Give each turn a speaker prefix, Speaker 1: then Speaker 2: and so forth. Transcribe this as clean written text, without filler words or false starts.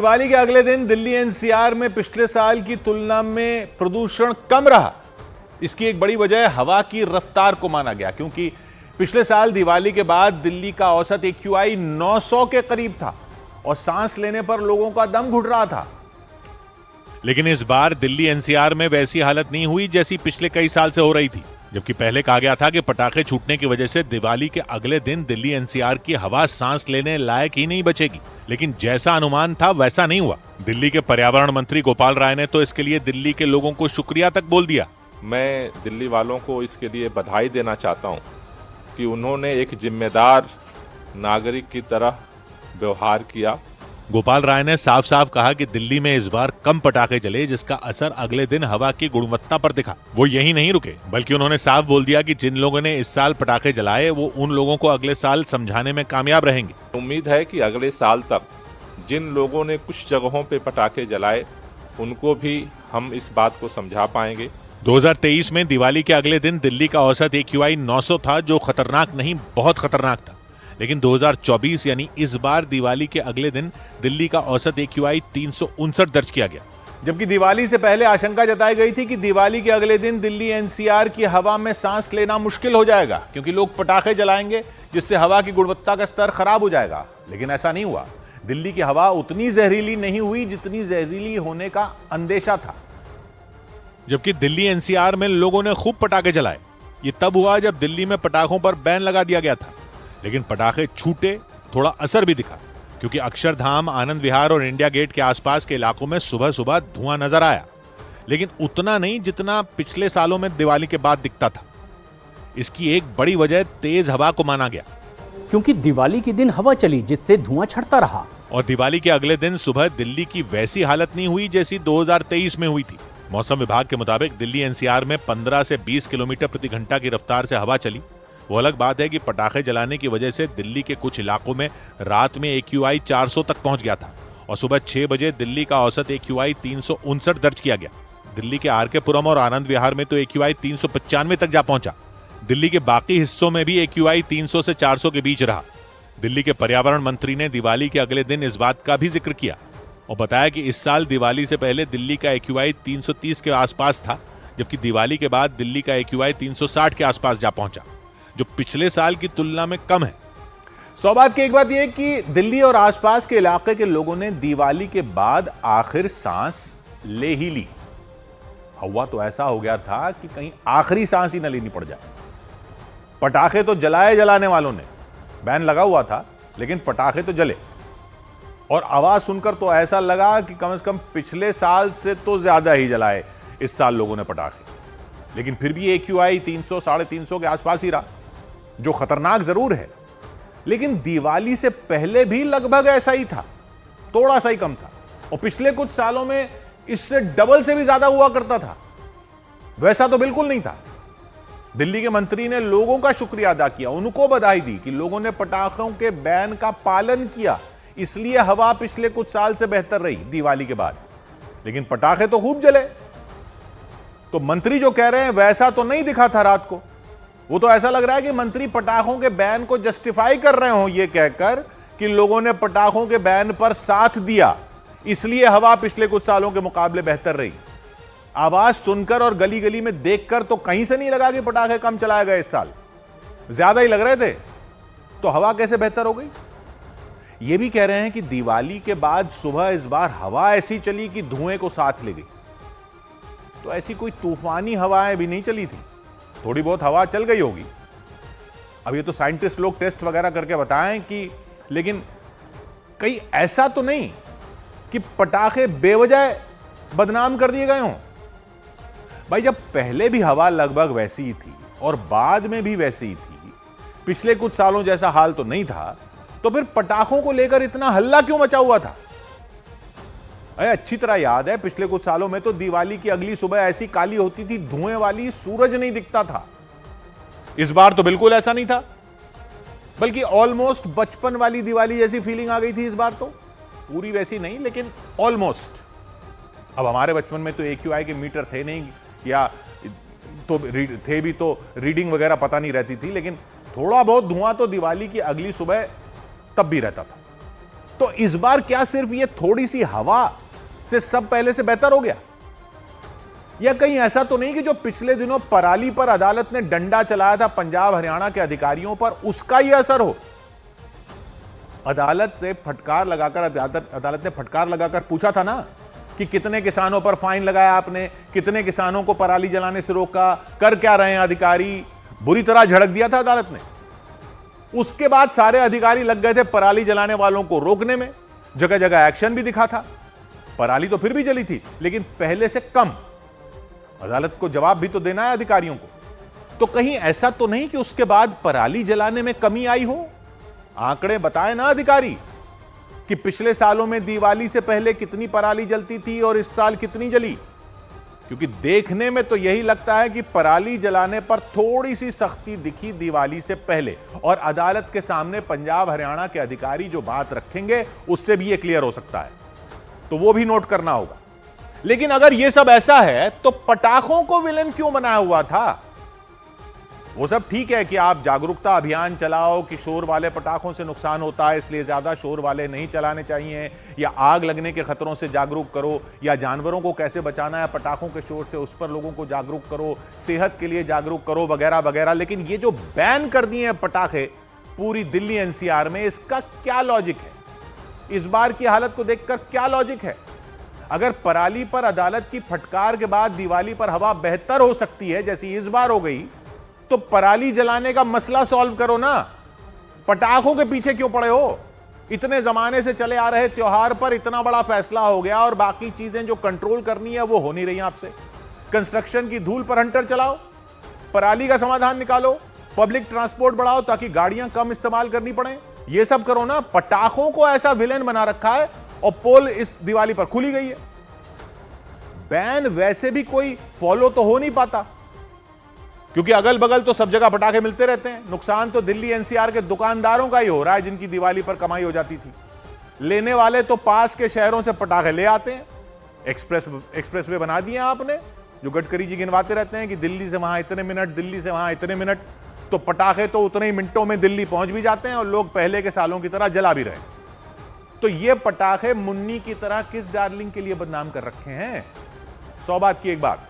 Speaker 1: दिवाली के अगले दिन दिल्ली एनसीआर में पिछले साल की तुलना में प्रदूषण कम रहा। इसकी एक बड़ी वजह हवा की रफ्तार को माना गया, क्योंकि पिछले साल दिवाली के बाद दिल्ली का औसत AQI 900 के करीब था और सांस लेने पर लोगों का दम घुट रहा था।
Speaker 2: लेकिन इस बार दिल्ली एनसीआर में वैसी हालत नहीं हुई जैसी पिछले कई साल से हो रही थी। जबकि पहले कहा गया था कि पटाखे छूटने की वजह से दिवाली के अगले दिन दिल्ली एनसीआर की हवा सांस लेने लायक ही नहीं बचेगी, लेकिन जैसा अनुमान था वैसा नहीं हुआ। दिल्ली के पर्यावरण मंत्री गोपाल राय ने तो इसके लिए दिल्ली के लोगों को शुक्रिया तक बोल दिया।
Speaker 3: मैं दिल्ली वालों को इसके लिए बधाई देना चाहता हूं कि उन्होंने एक जिम्मेदार नागरिक की तरह व्यवहार किया।
Speaker 2: गोपाल राय ने साफ साफ कहा कि दिल्ली में इस बार कम पटाखे चले, जिसका असर अगले दिन हवा की गुणवत्ता पर दिखा। वो यही नहीं रुके, बल्कि उन्होंने साफ बोल दिया कि जिन लोगों ने इस साल पटाखे जलाए वो उन लोगों को अगले साल समझाने में कामयाब रहेंगे।
Speaker 3: उम्मीद है कि अगले साल तक जिन लोगों ने कुछ जगहों पे पटाखे जलाए उनको भी हम इस बात को समझा पाएंगे।
Speaker 2: 2023 में दिवाली के अगले दिन दिल्ली का औसत AQI 900 था, जो खतरनाक नहीं बहुत खतरनाक था। लेकिन 2024 यानी इस बार दिवाली के अगले दिन दिल्ली का औसत AQI 359 दर्ज किया गया।
Speaker 1: जबकि दिवाली से पहले आशंका जताई गई थी कि दिवाली के अगले दिन दिल्ली एनसीआर की हवा में सांस लेना मुश्किल हो जाएगा, क्योंकि लोग पटाखे जलाएंगे जिससे हवा की गुणवत्ता का स्तर खराब हो जाएगा। लेकिन ऐसा नहीं हुआ। दिल्ली की हवा उतनी जहरीली नहीं हुई जितनी जहरीली होने का अंदेशा था।
Speaker 2: जबकि दिल्ली एनसीआर में लोगों ने खूब पटाखे जलाए। ये तब हुआ जब दिल्ली में पटाखों पर बैन लगा दिया गया था। लेकिन पटाखे छूटे, थोड़ा असर भी दिखा, क्योंकि अक्षरधाम, आनंद विहार और इंडिया गेट के आसपास के इलाकों में सुबह सुबह धुआं नजर आया, लेकिन उतना नहीं जितना पिछले सालों में दिवाली के बाद दिखता था। इसकी एक बड़ी वजह तेज हवा को माना गया,
Speaker 4: क्योंकि दिवाली के दिन हवा चली जिससे धुआं छटता रहा।
Speaker 2: और दिवाली के अगले दिन सुबह दिल्ली की वैसी हालत नहीं हुई जैसी 2023 में हुई थी। मौसम विभाग के मुताबिक दिल्ली एनसीआर में 15 से 20 किलोमीटर प्रति घंटा की रफ्तार से हवा चली। वो अलग बात है कि पटाखे जलाने की वजह से दिल्ली के कुछ इलाकों में रात में AQI 400 तक पहुंच गया था और सुबह 6 बजे दिल्ली का औसत AQI 359 दर्ज किया गया। दिल्ली के RK पुरम और आनंद विहार में तो AQI 395 तक जा पहुंचा। दिल्ली के बाकी हिस्सों में भी AQI 300 से 400 के बीच रहा। दिल्ली के पर्यावरण मंत्री ने दिवाली के अगले दिन इस बात का भी जिक्र किया और बताया कि इस साल दिवाली से पहले दिल्ली का AQI 330 के आसपास था, जबकि दिवाली के बाद दिल्ली का AQI 360 के आसपास जा पहुंचा, जो पिछले साल की तुलना में कम है।
Speaker 1: सौभाग्य की एक बात यह कि दिल्ली और आसपास के इलाके के लोगों ने दिवाली के बाद आखिर सांस ले ही ली। हुआ तो ऐसा हो गया था कि कहीं आखिरी सांस ही न लेनी पड़ जाए। पटाखे तो जलाने वालों ने, बैन लगा हुआ था लेकिन पटाखे तो जले, और आवाज सुनकर तो ऐसा लगा कि कम से कम पिछले साल से तो ज्यादा ही जलाए इस साल लोगों ने पटाखे। लेकिन फिर भी AQI 300 350 के आसपास ही रहा, जो खतरनाक जरूर है। लेकिन दिवाली से पहले भी लगभग ऐसा ही था, थोड़ा सा ही कम था, और पिछले कुछ सालों में इससे डबल से भी ज्यादा हुआ करता था। वैसा तो बिल्कुल नहीं था। दिल्ली के मंत्री ने लोगों का शुक्रिया अदा किया, उनको बधाई दी कि लोगों ने पटाखों के बैन का पालन किया, इसलिए हवा पिछले कुछ साल से बेहतर रही दिवाली के बाद। लेकिन पटाखे तो खूब जले। तो मंत्री जो कह रहे हैं वैसा तो नहीं दिखा था रात को। वो तो ऐसा लग रहा है कि मंत्री पटाखों के बैन को जस्टिफाई कर रहे हो, ये कहकर कि लोगों ने पटाखों के बैन पर साथ दिया, इसलिए हवा पिछले कुछ सालों के मुकाबले बेहतर रही। आवाज सुनकर और गली गली में देखकर तो कहीं से नहीं लगा कि पटाखे कम चलाए गए इस साल, ज्यादा ही लग रहे थे। तो हवा कैसे बेहतर हो गई? ये भी कह रहे हैं कि दिवाली के बाद सुबह इस बार हवा ऐसी चली कि धुएं को साथ ले गई। तो ऐसी कोई तूफानी हवाएं भी नहीं चली थी, थोड़ी बहुत हवा चल गई होगी। अब ये तो साइंटिस्ट लोग टेस्ट वगैरह करके बताएं कि, लेकिन कहीं ऐसा तो नहीं कि पटाखे बेवजह बदनाम कर दिए गए हों। भाई, जब पहले भी हवा लगभग वैसी ही थी और बाद में भी वैसी ही थी, पिछले कुछ सालों जैसा हाल तो नहीं था, तो फिर पटाखों को लेकर इतना हल्ला क्यों मचा हुआ था? अच्छी तरह याद है, पिछले कुछ सालों में तो दिवाली की अगली सुबह ऐसी काली होती थी, धुएं वाली, सूरज नहीं दिखता था। इस बार तो बिल्कुल ऐसा नहीं था, बल्कि ऑलमोस्ट बचपन वाली दिवाली जैसी फीलिंग आ गई थी इस बार तो। पूरी वैसी नहीं, लेकिन ऑलमोस्ट। अब हमारे बचपन में तो AQI के मीटर थे नहीं, या तो थे भी तो रीडिंग वगैरह पता नहीं रहती थी, लेकिन थोड़ा बहुत धुआं तो दिवाली की अगली सुबह तब भी रहता था। तो इस बार क्या सिर्फ ये थोड़ी सी हवा से सब पहले से बेहतर हो गया? या कहीं ऐसा तो नहीं कि जो पिछले दिनों पराली पर अदालत ने डंडा चलाया था पंजाब हरियाणा के अधिकारियों पर, उसका यह असर हो? अदालत से फटकार लगाकर अदालत ने फटकार लगाकर पूछा था ना कि कितने किसानों पर फाइन लगाया आपने, कितने किसानों को पराली जलाने से रोका, कर क्या रहे हैं अधिकारी? बुरी तरह झड़क दिया था अदालत ने। उसके बाद सारे अधिकारी लग गए थे पराली जलाने वालों को रोकने में, जगह जगह एक्शन भी दिखा था। पराली तो फिर भी जली थी, लेकिन पहले से कम। अदालत को जवाब भी तो देना है अधिकारियों को। तो कहीं ऐसा तो नहीं कि उसके बाद पराली जलाने में कमी आई हो? आंकड़े बताए ना अधिकारी कि पिछले सालों में दिवाली से पहले कितनी पराली जलती थी और इस साल कितनी जली। क्योंकि देखने में तो यही लगता है कि पराली जलाने पर थोड़ी सी सख्ती दिखी दिवाली से पहले, और अदालत के सामने पंजाब हरियाणा के अधिकारी जो बात रखेंगे उससे भी यह क्लियर हो सकता है, तो वो भी नोट करना होगा। लेकिन अगर यह सब ऐसा है तो पटाखों को विलेन क्यों बनाया हुआ था? वो सब ठीक है कि आप जागरूकता अभियान चलाओ कि शोर वाले पटाखों से नुकसान होता है, इसलिए ज्यादा शोर वाले नहीं चलाने चाहिए, या आग लगने के खतरों से जागरूक करो, या जानवरों को कैसे बचाना है पटाखों के शोर से उस पर लोगों को जागरूक करो, सेहत के लिए जागरूक करो, वगैरह वगैरह। लेकिन ये जो बैन कर दिए हैं पटाखे पूरी दिल्ली एनसीआर में, इसका क्या लॉजिक है? इस बार की हालत को देखकर क्या लॉजिक है? अगर पराली पर अदालत की फटकार के बाद दिवाली पर हवा बेहतर हो सकती है जैसी इस बार हो गई, तो पराली जलाने का मसला सॉल्व करो ना। पटाखों के पीछे क्यों पड़े हो? इतने जमाने से चले आ रहे त्योहार पर इतना बड़ा फैसला हो गया और बाकी चीजें जो कंट्रोल करनी है वो हो नहीं रही आपसे। कंस्ट्रक्शन की धूल पर हंटर चलाओ, पराली का समाधान निकालो, पब्लिक ट्रांसपोर्ट बढ़ाओ ताकि गाड़ियां कम इस्तेमाल करनी पड़े, ये सब करो ना। पटाखों को ऐसा विलेन बना रखा है और पोल इस दिवाली पर खुली गई है। बैन वैसे भी कोई फॉलो तो हो नहीं पाता, क्योंकि अगल बगल तो सब जगह पटाखे मिलते रहते हैं। नुकसान तो दिल्ली एनसीआर के दुकानदारों का ही हो रहा है जिनकी दिवाली पर कमाई हो जाती थी। लेने वाले तो पास के शहरों से पटाखे ले आते हैं। एक्सप्रेस वे बना दिए आपने, जो गडकरी जी गिनवाते रहते हैं कि दिल्ली से वहां इतने मिनट, दिल्ली से वहां इतने मिनट, तो पटाखे तो उतने ही मिनटों में दिल्ली पहुंच भी जाते हैं और लोग पहले के सालों की तरह जला भी रहे। तो ये पटाखे मुन्नी की तरह किस डार्लिंग के लिए बदनाम कर रखे हैं? 100 बात की एक बात,